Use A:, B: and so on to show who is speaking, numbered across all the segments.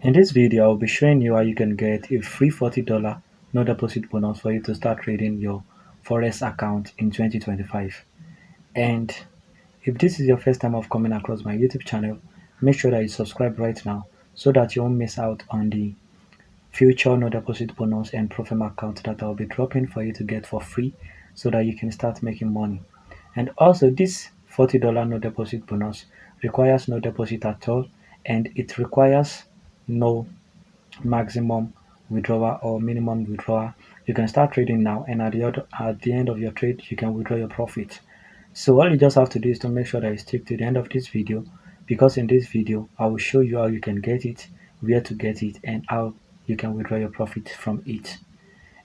A: In this video, I'll be showing you how you can get a free $40 no deposit bonus for you to start trading your Forex account in 2025. And if this is your first time of coming across my YouTube channel, make sure that you subscribe right now so that you won't miss out on the future no deposit bonus and profit account that I'll be dropping for you to get for free so that you can start making money. And also, this $40 no deposit bonus requires no deposit at all, and it requires no maximum withdrawal or minimum withdrawal. You can start trading now, and at the end of your trade, you can withdraw your profit. So all you just have to do is to make sure that you stick to the end of this video, because in this video I will show you how you can get it, where to get it, and how you can withdraw your profit from it.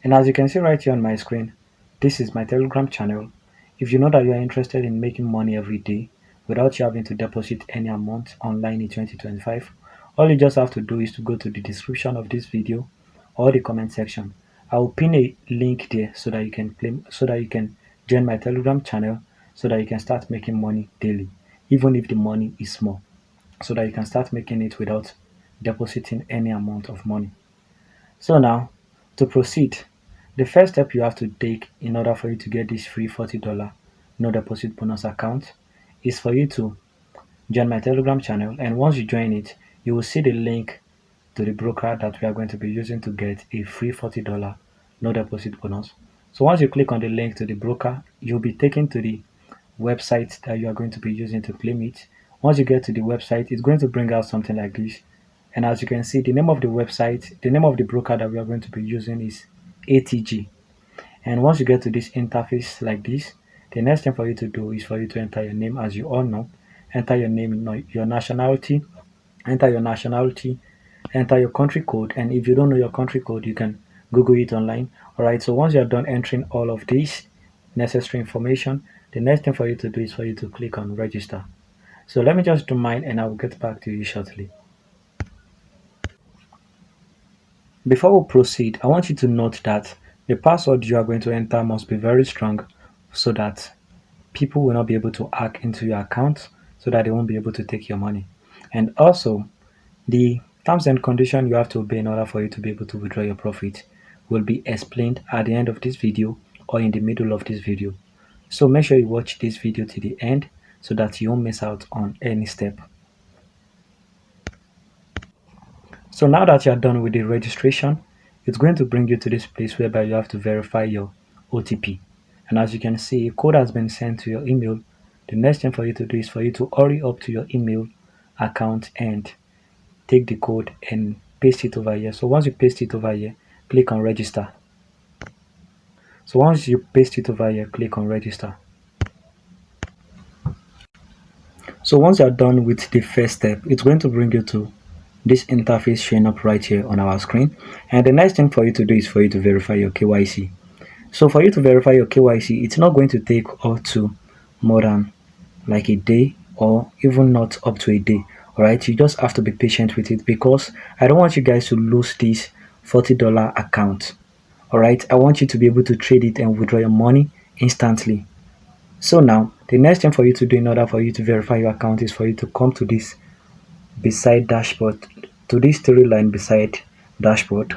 A: And as you can see right here on my screen, this is my Telegram channel. If you know that you are interested in making money every day without you having to deposit any amount online in 2025, all you just have to do is to go to the description of this video or the comment section. I will pin a link there so that you can join my Telegram channel so that you can start making money daily, even if the money is small, so that you can start making it without depositing any amount of money. So now, to proceed, the first step you have to take in order for you to get this free $40 no deposit bonus account is for you to join my Telegram channel, and once you join it, you will see the link to the broker that we are going to be using to get a free $40 no deposit bonus. So once you click on the link to the broker, you'll be taken to the website that you are going to be using to claim it. Once you get to the website, it's going to bring out something like this. And as you can see, the name of the broker that we are going to be using is ATG. And once you get to this interface like this, the next thing for you to do is for you to enter your name. As you all know, enter your name, your nationality, enter your nationality, enter your country code. And if you don't know your country code, you can Google it online. All right, so once you're done entering all of this necessary information, the next thing for you to do is for you to click on register. So let me just do mine and I will get back to you shortly. Before we proceed, I want you to note that the password you are going to enter must be very strong so that people will not be able to hack into your account, so that they won't be able to take your money. And also, the terms and conditions you have to obey in order for you to be able to withdraw your profit will be explained at the end of this video or in the middle of this video. So make sure you watch this video to the end so that you won't miss out on any step. So now that you're done with the registration, it's going to bring you to this place whereby you have to verify your OTP. And as you can see, a code has been sent to your email. The next thing for you to do is for you to hurry up to your email account and take the code and paste it over here. So once you paste it over here, click on register. So once you paste it over here, click on register. So once you're done with the first step, it's going to bring you to this interface showing up right here on our screen. And the next thing for you to do is for you to verify your KYC. So for you to verify your KYC, it's not going to take up to more than like a day, or even not up to a day. All right, you just have to be patient with it, because I don't want you guys to lose this $40 account. All right, I want you to be able to trade it and withdraw your money instantly. So now the next thing for you to do in order for you to verify your account is for you to come to this beside dashboard, to this three line beside dashboard.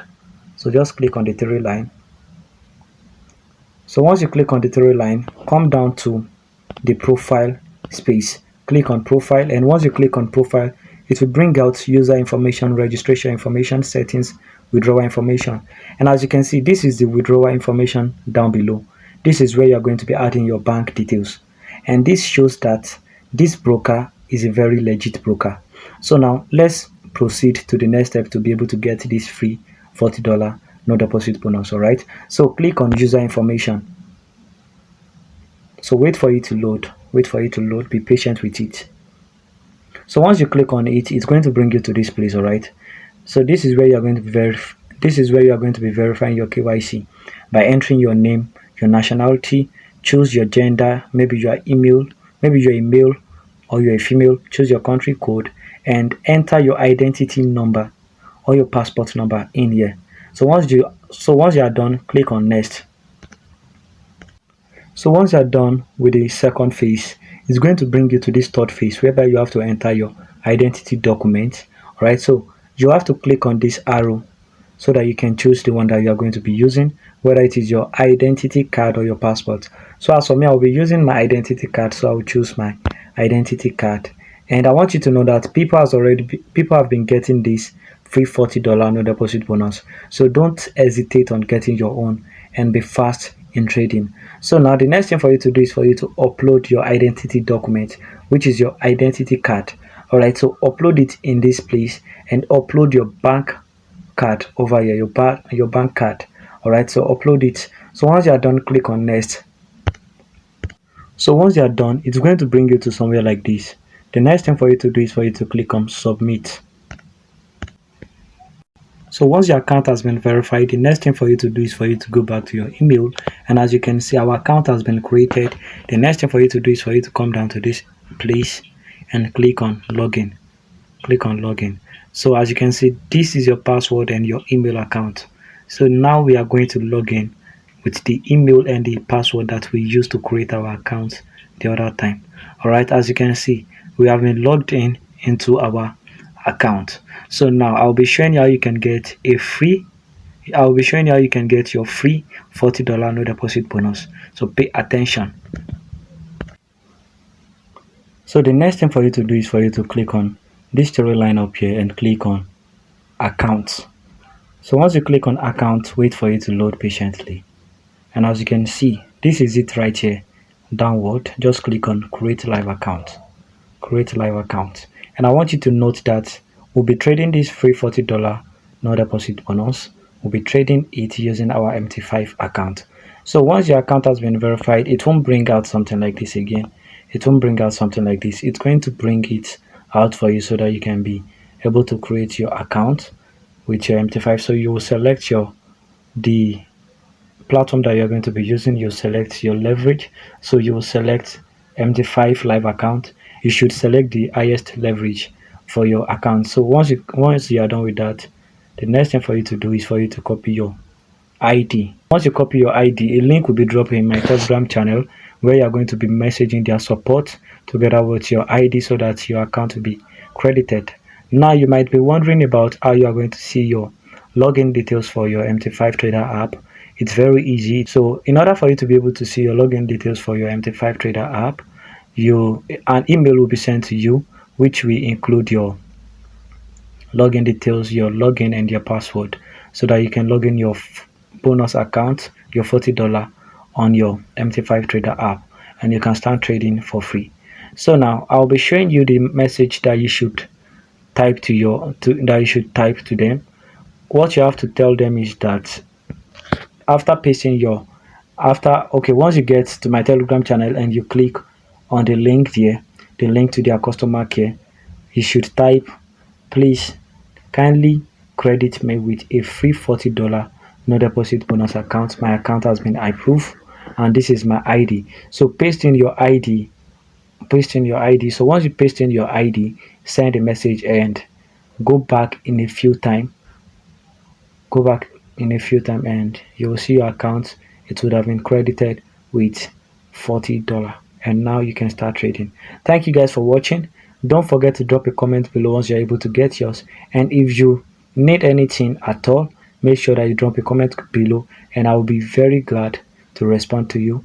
A: So just click on the three line. So once you click on the three line, come down to the profile space, click on profile, and once you click on profile, it will bring out user information, registration information, settings, withdrawal information. And as you can see, this is the withdrawal information down below. This is where you're going to be adding your bank details, and this shows that this broker is a very legit broker. So now let's proceed to the next step to be able to get this free $40 no deposit bonus. All right, so click on user information. So wait for it to load, be patient with it. So once you click on it, it's going to bring you to this place. All right, so this is where you're going to be verifying your KYC by entering your name, your nationality, choose your gender, maybe you're a male or you're a female, choose your country code, and enter your identity number or your passport number in here. So once you are done, click on next. So once you're done with the second phase, it's going to bring you to this third phase whereby you have to enter your identity document. All right, so you have to click on this arrow so that you can choose the one that you are going to be using, whether it is your identity card or your passport. So as for me, I'll be using my identity card, so I'll choose my identity card. And I want you to know that people have been getting this free $40 no deposit bonus. So don't hesitate on getting your own and be fast in trading. So now the next thing for you to do is for you to upload your identity document, which is your identity card. All right, so upload it in this place and upload your bank card over here, your bank card. All right, so upload it. So once you are done, click on next. So once you are done, it's going to bring you to somewhere like this. The next thing for you to do is for you to click on submit. So once your account has been verified, the next thing for you to do is for you to go back to your email. And as you can see, our account has been created. The next thing for you to do is for you to come down to this place and click on login. Click on login. So as you can see, this is your password and your email account. So now we are going to log in with the email and the password that we used to create our account the other time. All right, as you can see, we have been logged in into our account. So now I'll be showing you how you can get your free $40 no deposit bonus. So pay attention. So the next thing for you to do is for you to click on this story line up here and click on account. So once you click on account, wait for it to load patiently. And as you can see, this is it right here. Downward, just click on create live account. Create live account. And I want you to note that we'll be trading this free $40 no deposit bonus. We'll be trading it using our MT5 account. So once your account has been verified, it won't bring out something like this again. It won't bring out something like this. It's going to bring it out for you so that you can be able to create your account with your MT5. So you will select the platform that you're going to be using. You select your leverage. So you will select MT5 live account. You should select the highest leverage for your account. So once you are done with that, the next thing for you to do is for you to copy your ID. Once you copy your ID, a link will be dropped in my Telegram channel where you are going to be messaging their support together with your ID so that your account will be credited. Now you might be wondering about how you are going to see your login details for your MT5 Trader app. It's very easy. So in order for you to be able to see your login details for your MT5 Trader app, an email will be sent to you which will include your login details, your login and your password so that you can log in your bonus account, your $40 on your MT5 Trader app, and you can start trading for free. So now I'll be showing you the message that you should type to them. What you have to tell them is that after pasting your once you get to my Telegram channel and you click on the link there, the link to their customer care, you should type, please kindly credit me with a free $40 no deposit bonus account. My account has been approved and this is my ID. So paste in your ID. So once you paste in your ID, send a message and go back in a few time. And you will see your account. It would have been credited with $40 and now you can start trading. Thank you guys for watching. Don't forget to drop a comment below once you're able to get yours, and if you need anything at all, make sure that you drop a comment below and I will be very glad to respond to you